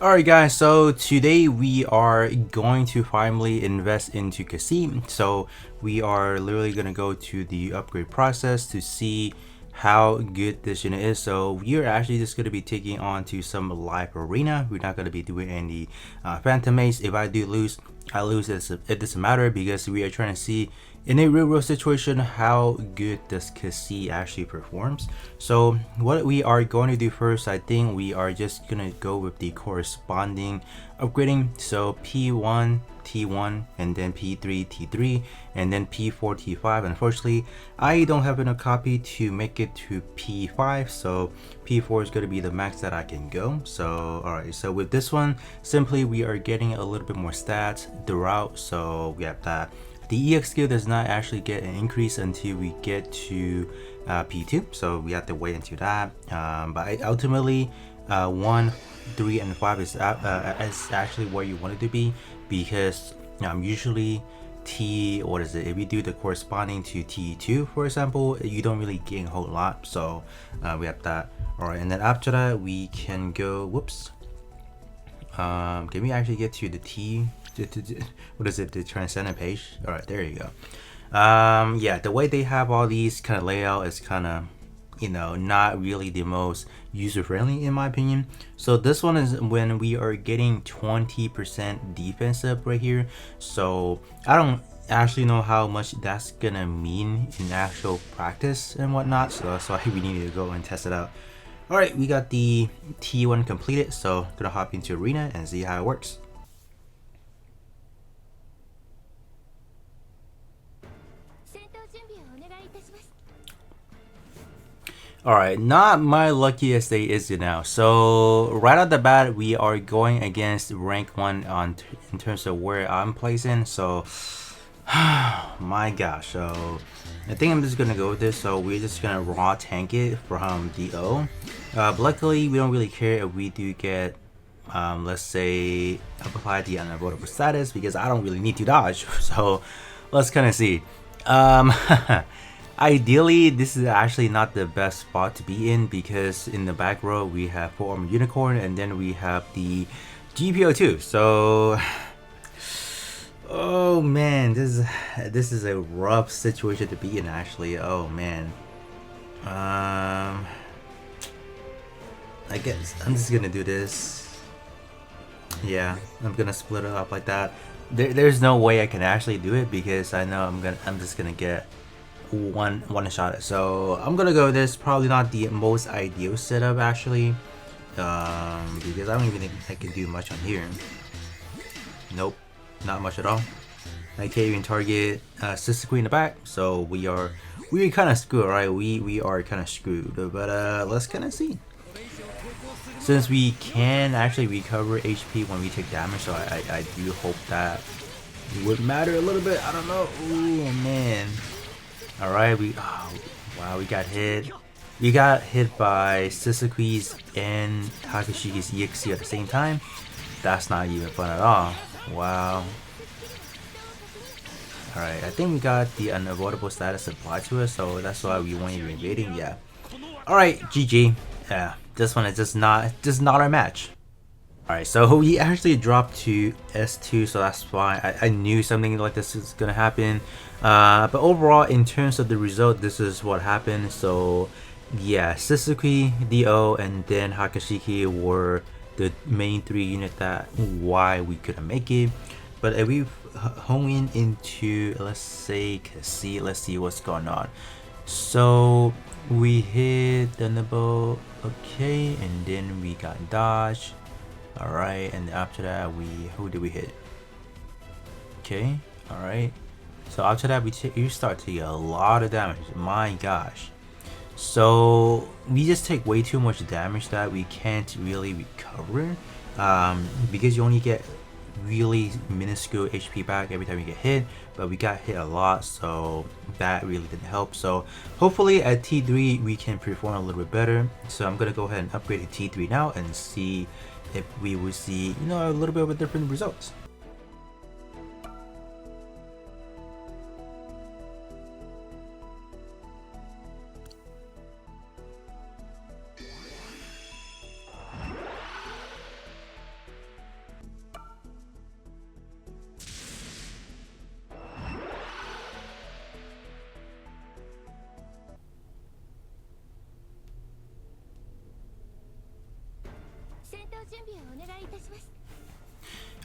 Alright guys, so today we are going to finally invest into Casim. So we are literally going to go to the upgrade process to see how good this unit is. So we are actually just going to be taking on to some live arena. We're not going to be doing any phantom mace. If I do lose, I lose. It doesn't matter because we are trying to see in a real world situation how good this Cassie actually performs. So what we are going to do first, I think we are just gonna go with the corresponding upgrading. So P1 T1 and then P3 T3 and then P4 T5. Unfortunately, I don't have enough copy to make it to P5, so P4 is going to be the max that I can go. So alright, so with this one, simply we are getting a little bit more stats throughout. So we have that the EX skill does not actually get an increase until we get to P2, so we have to wait into that. But ultimately, 1, 3, and 5 is actually where you want it to be, because usually what is it? If you do the corresponding to T2, for example, you don't really gain a whole lot. So we have that. Alright, and then after that, we can go. Whoops. Can we actually get to the T? What is it? The transcendent page. All right, there you go. Yeah, the way they have all these kind of layout is kind of, not really the most user friendly in my opinion. So this one is when we are getting 20% defense up right here. So I don't actually know how much that's gonna mean in actual practice and whatnot. So that's why we need to go and test it out. Alright, we got the T1 completed, so gonna hop into arena and see how it works. Alright, not my luckiest day is it now. So right off the bat, we are going against rank 1 in terms of where I'm placing. So my gosh, so I think I'm just gonna go with this. So we're just gonna raw tank it from the O. But luckily, we don't really care if we do get, let's say, apply the unavoidable status, because I don't really need to dodge. So let's kind of see. Ideally, this is actually not the best spot to be in, because in the back row we have 4 armor unicorn and then we have the GPO2. So oh man, this is a rough situation to be in actually. Oh man. I guess I'm just gonna do this. Yeah, I'm gonna split it up like that. There's no way I can actually do it, because I know I'm just gonna get one shot. So I'm gonna go with this. Probably not the most ideal setup actually, because I don't even think I can do much on here. Nope, not much at all. I can't even target Sister Queen in the back, so we're kind of screwed, right? We are kind of screwed. But let's kind of see. Since we can actually recover HP when we take damage, so I do hope that it would matter a little bit. I don't know. Oh man. All right, wow, we got hit. We got hit by Sisakui's and Takashiki's EXC at the same time. That's not even fun at all. Wow. Alright, I think we got the unavoidable status applied to us, so that's why we weren't even invading. Yeah. Alright, GG. Yeah, this one is just not our match. Alright, so we actually dropped to S2, so that's fine. I knew something like this was gonna happen. But overall, in terms of the result, this is what happened. So yeah, Sasuke, Dio, and then Hakashiki were the main 3 units that why we couldn't make it. But if we hone in into, let's say, Cassie, let's see what's going on. So we hit Thunderbolt, okay, and then we got dodge. Alright, and after that who did we hit? Okay, alright. So after that you start to get a lot of damage. My gosh. So we just take way too much damage that we can't really recover. Because you only get really minuscule HP back every time you get hit, but we got hit a lot, so that really didn't help. So hopefully at T3 we can perform a little bit better. So I'm gonna go ahead and upgrade to T3 now and see if we will see, a little bit of a different results.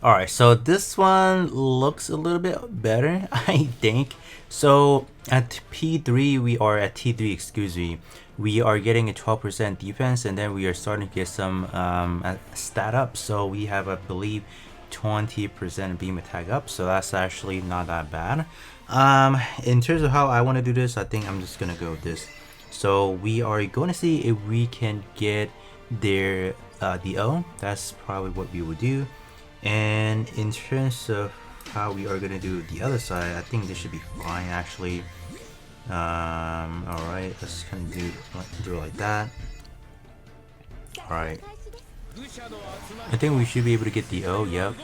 Alright, so this one looks a little bit better, I think. So at P3, we are at T3, excuse me. We are getting a 12% defense, and then we are starting to get some stat up. So we have, I believe, 20% beam attack up. So that's actually not that bad. In terms of how I want to do this, I think I'm just gonna go with this. So we are going to see if we can get their DO. That's probably what we would do. And in terms of how we are gonna do the other side, I think this should be fine actually. Alright, let's kind of do it like that. Alright. I think we should be able to get the O, yep.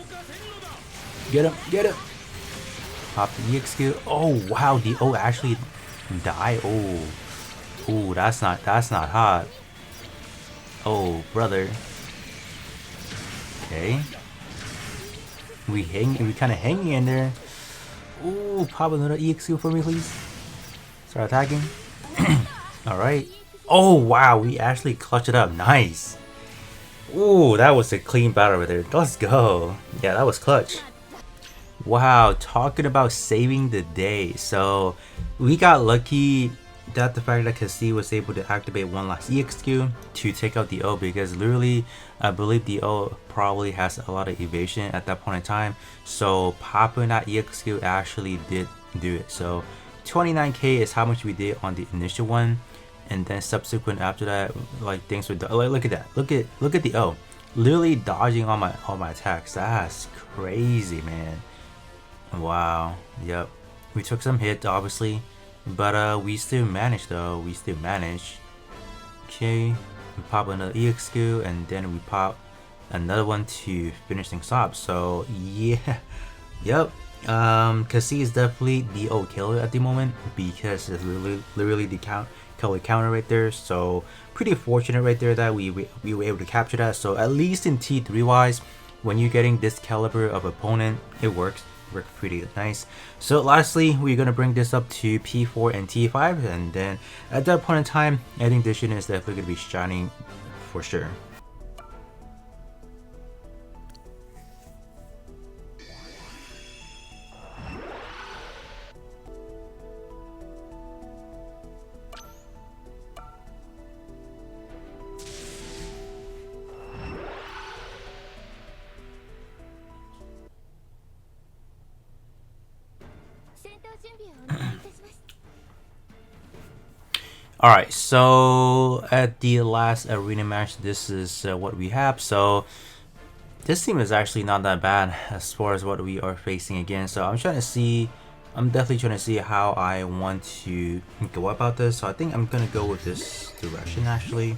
Get him, get him! Pop the EXQ. Oh wow, the O actually die. Oh, that's not hot. Oh brother. Okay. We kind of hanging in there. Ooh, pop another EXQ for me, please. Start attacking. Alright. Oh, wow. We actually clutched it up. Nice. Ooh, that was a clean battle right there. Let's go. Yeah, that was clutch. Wow, talking about saving the day. So, we got lucky that the fact that Cassie was able to activate one last EXQ to take out the O, because literally I believe the O probably has a lot of evasion at that point in time, so popping that EXQ actually did do it. So 29k is how much we did on the initial one, and then subsequent after that, like things were like, look at that, look at the O literally dodging all my attacks. That's crazy, man. Wow. Yep, we took some hits obviously, but we still managed though. We still managed. Okay, we pop another EXQ, and then we pop another one to finish things up. So yeah, yep. Cassie is definitely the O killer at the moment, because it's literally the counter right there. So pretty fortunate right there that we were able to capture that. So at least in T3 wise, when you're getting this caliber of opponent, it worked pretty nice. So lastly, we're gonna bring this up to P4 and T5, and then at that point in time, I think this unit is definitely gonna be shining for sure. Alright, so at the last arena match, this is what we have. So this team is actually not that bad as far as what we are facing again. So I'm definitely trying to see how I want to go about this. So I think I'm gonna go with this direction actually.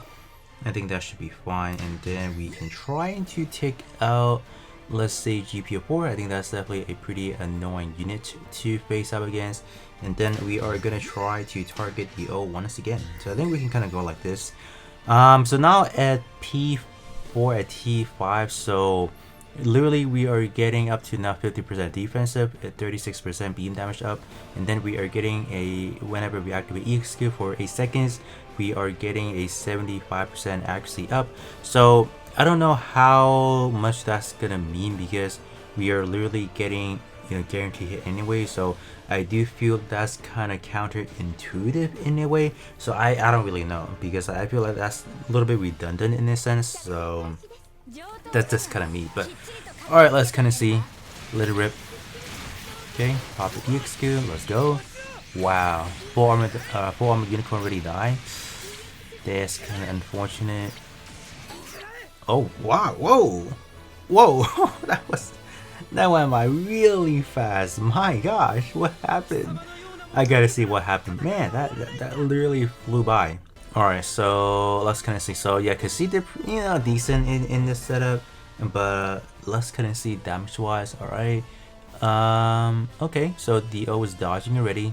I think that should be fine, and then we can try to take out, let's say, GPO4. I think that's definitely a pretty annoying unit to face up against. And then we are gonna try to target the O once again. So I think we can kind of go like this. So now at P4 at T5, so literally we are getting up to now 50% defensive at 36% beam damage up, and then we are getting a, whenever we activate EXQ for 8 seconds, we are getting a 75% accuracy up. So I don't know how much that's gonna mean, because we are literally getting, you know, guaranteed hit anyway. So I do feel that's kind of counterintuitive in a way. So I don't really know, because I feel like that's a little bit redundant in a sense. So that's just kind of me. But alright, let's kind of see. Let it rip. Okay, pop the EXQ. Let's go. Wow, full armored unicorn already died. That's kind of unfortunate. Oh wow, whoa, that went by really fast. My gosh, what happened? I gotta see what happened. Man, that literally flew by. Alright, so let's kind of see. So yeah, Cassie did, you know, decent in this setup, but let's kind of see damage wise. Alright, okay, so the O is dodging already,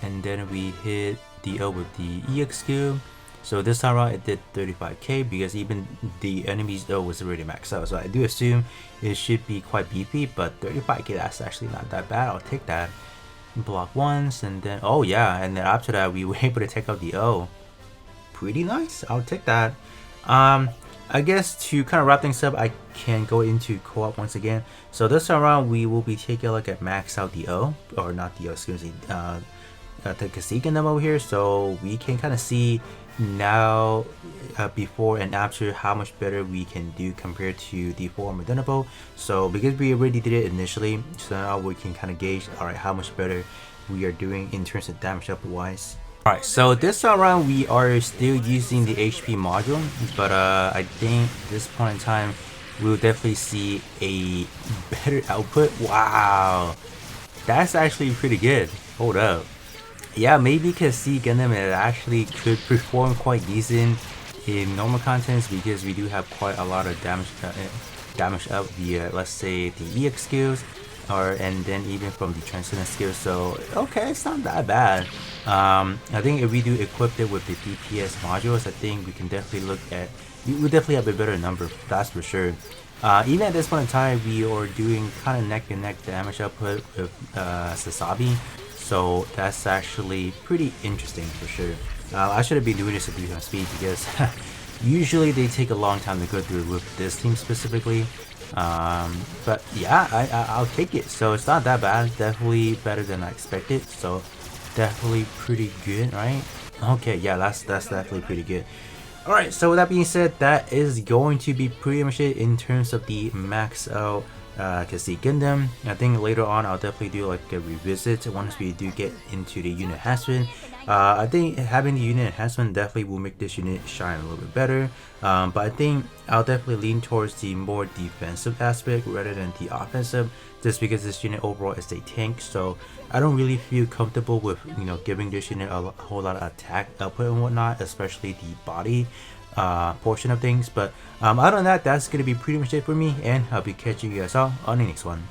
and then we hit the O with the EXQ. So this time around it did 35k, because even the enemy's O was already maxed out. So I do assume it should be quite beefy, but 35k, that's actually not that bad. I'll take that. Block once, and then, oh yeah, and then after that we were able to take out the O. Pretty nice, I'll take that. I guess to kind of wrap things up, I can go into co-op once again. So this time around, we will be taking a look at max out the O, or not the O, excuse me, the Kasei Gundam over here. So we can kind of see now, before and after, how much better we can do compared to the full armor Dunabo. So because we already did it initially, so now we can kind of gauge, alright, how much better we are doing in terms of damage up wise. Alright, so this time around we are still using the HP module, but I think this point in time we'll definitely see a better output. Wow, that's actually pretty good. Hold up. Yeah, maybe Kasei Gundam it actually could perform quite decent in normal contents because we do have quite a lot of damage up via, let's say, the EX skills, and then even from the transcendent skills. So okay, it's not that bad. I think if we do equip it with the DPS modules, I think we can definitely look at, we definitely have a better number, that's for sure. Even at this point in time, we are doing kind of neck and neck damage output with Sasabi, so that's actually pretty interesting for sure. I should have been doing this at 3 times speed because usually they take a long time to go through with this team specifically. But yeah, I'll take it. So it's not that bad. Definitely better than I expected. So definitely pretty good, right? Okay, yeah, that's definitely pretty good. Alright, so with that being said, that is going to be pretty much it in terms of the max out Kasei Gundam. I think later on I'll definitely do like a revisit once we do get into the unit enhancement. I think having the unit enhancement definitely will make this unit shine a little bit better, but I think I'll definitely lean towards the more defensive aspect rather than the offensive, just because this unit overall is a tank, so I don't really feel comfortable with, you know, giving this unit a whole lot of attack output and whatnot, especially the body portion of things. But other than that, that's gonna be pretty much it for me, and I'll be catching you guys all on the next one.